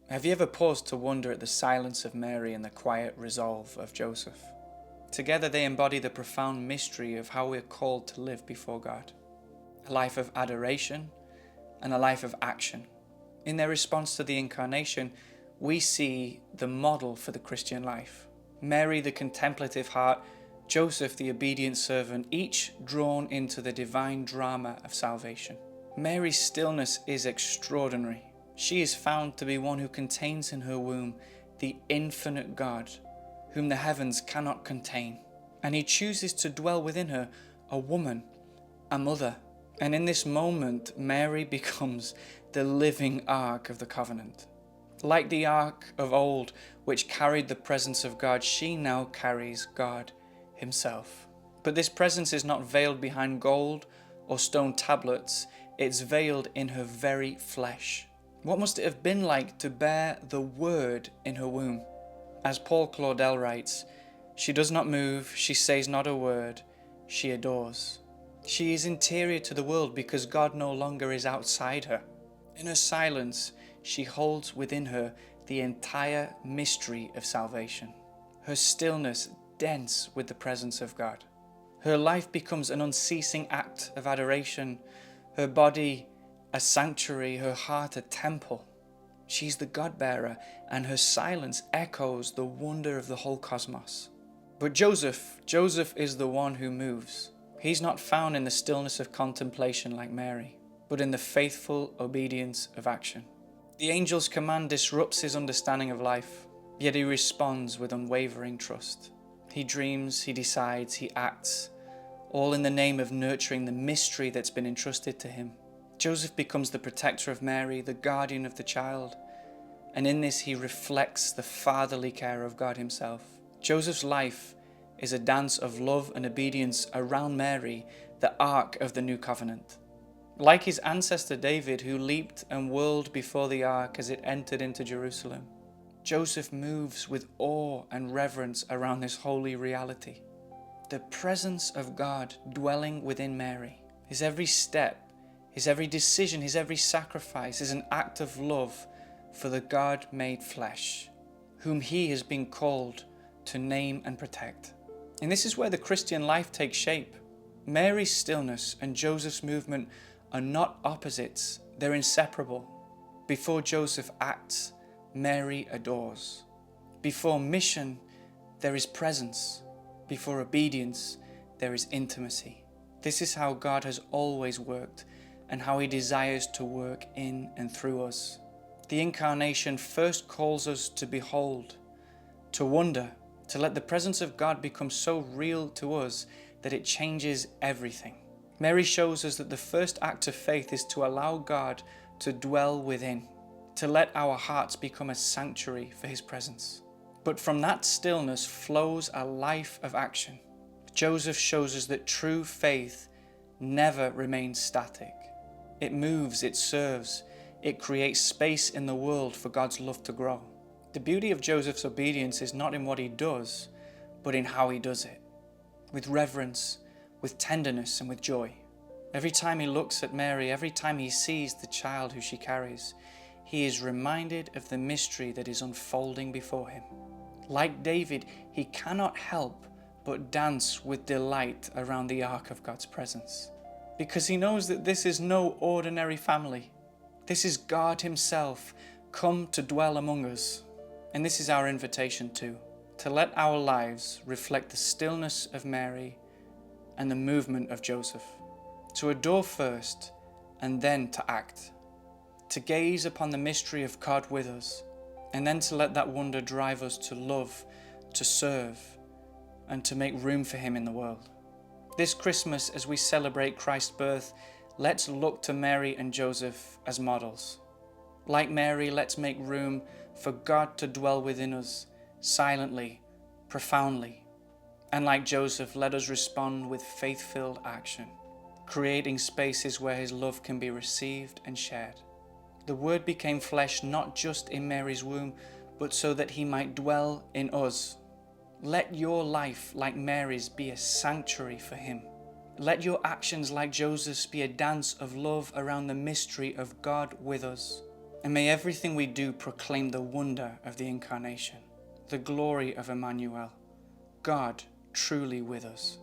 Have you ever paused to wonder at the silence of Mary and the quiet resolve of Joseph? Together they embody the profound mystery of how we're called to live before God. A life of adoration and a life of action. In their response to the Incarnation, we see the model for the Christian life. Mary, the contemplative heart, Joseph, the obedient servant, each drawn into the divine drama of salvation. Mary's stillness is extraordinary. She is found to be one who contains in her womb the infinite God, whom the heavens cannot contain. And he chooses to dwell within her, a woman, a mother. And in this moment, Mary becomes the living ark of the covenant. Like the ark of old, which carried the presence of God, she now carries God himself. But this presence is not veiled behind gold or stone tablets. It's veiled in her very flesh. What must it have been like to bear the Word in her womb? As Paul Claudel writes, she does not move, she says not a word, she adores. She is interior to the world because God no longer is outside her. In her silence, she holds within her the entire mystery of salvation. Her stillness dense with the presence of God. Her life becomes an unceasing act of adoration, her body a sanctuary, her heart a temple. She's the God-bearer, and her silence echoes the wonder of the whole cosmos. But Joseph is the one who moves. He's not found in the stillness of contemplation like Mary, but in the faithful obedience of action. The angel's command disrupts his understanding of life, yet he responds with unwavering trust. He dreams, he decides, he acts, all in the name of nurturing the mystery that's been entrusted to him. Joseph becomes the protector of Mary, the guardian of the child, and in this he reflects the fatherly care of God himself. Joseph's life is a dance of love and obedience around Mary, the ark of the new covenant. Like his ancestor David, who leaped and whirled before the ark as it entered into Jerusalem, Joseph moves with awe and reverence around this holy reality. The presence of God dwelling within Mary. His every step, his every decision, his every sacrifice is an act of love for the God made flesh, whom he has been called to name and protect. And this is where the Christian life takes shape. Mary's stillness and Joseph's movement are not opposites, they're inseparable. Before Joseph acts, Mary adores. Before mission, there is presence. Before obedience, there is intimacy. This is how God has always worked and how he desires to work in and through us. The Incarnation first calls us to behold, to wonder, to let the presence of God become so real to us that it changes everything. Mary shows us that the first act of faith is to allow God to dwell within, to let our hearts become a sanctuary for his presence. But from that stillness flows a life of action. Joseph shows us that true faith never remains static. It moves, it serves, it creates space in the world for God's love to grow. The beauty of Joseph's obedience is not in what he does, but in how he does it. With reverence, with tenderness, and with joy. Every time he looks at Mary, every time he sees the child who she carries, he is reminded of the mystery that is unfolding before him. Like David, he cannot help but dance with delight around the ark of God's presence, because he knows that this is no ordinary family. This is God himself come to dwell among us. And this is our invitation too, to let our lives reflect the stillness of Mary and the movement of Joseph, to adore first and then to act, to gaze upon the mystery of God with us, and then to let that wonder drive us to love, to serve, and to make room for him in the world. This Christmas, as we celebrate Christ's birth, let's look to Mary and Joseph as models. Like Mary, let's make room for God to dwell within us, silently, profoundly. And like Joseph, let us respond with faith-filled action, creating spaces where his love can be received and shared. The Word became flesh not just in Mary's womb, but so that he might dwell in us. Let your life, like Mary's, be a sanctuary for him. Let your actions, like Joseph's, be a dance of love around the mystery of God with us. And may everything we do proclaim the wonder of the Incarnation, the glory of Emmanuel, God truly with us.